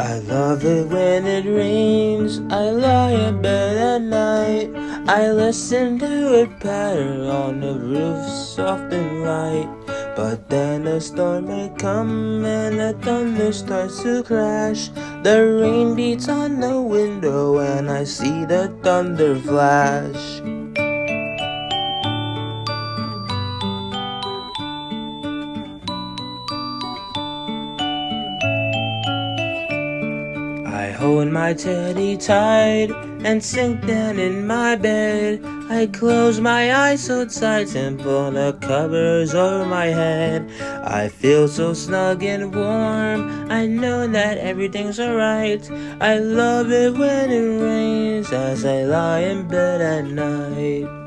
I love it when it rains. I lie in bed at night. I listen to it patter on the roof, soft and light. But then a storm may come and the thunder starts to crash. The rain beats on the window and I see the thunder flash. I hold my teddy tight and sink down in my bed. I close my eyes so tight and pull the covers over my head. I feel so snug and warm, I know that everything's alright. I love it when it rains as I lie in bed at night.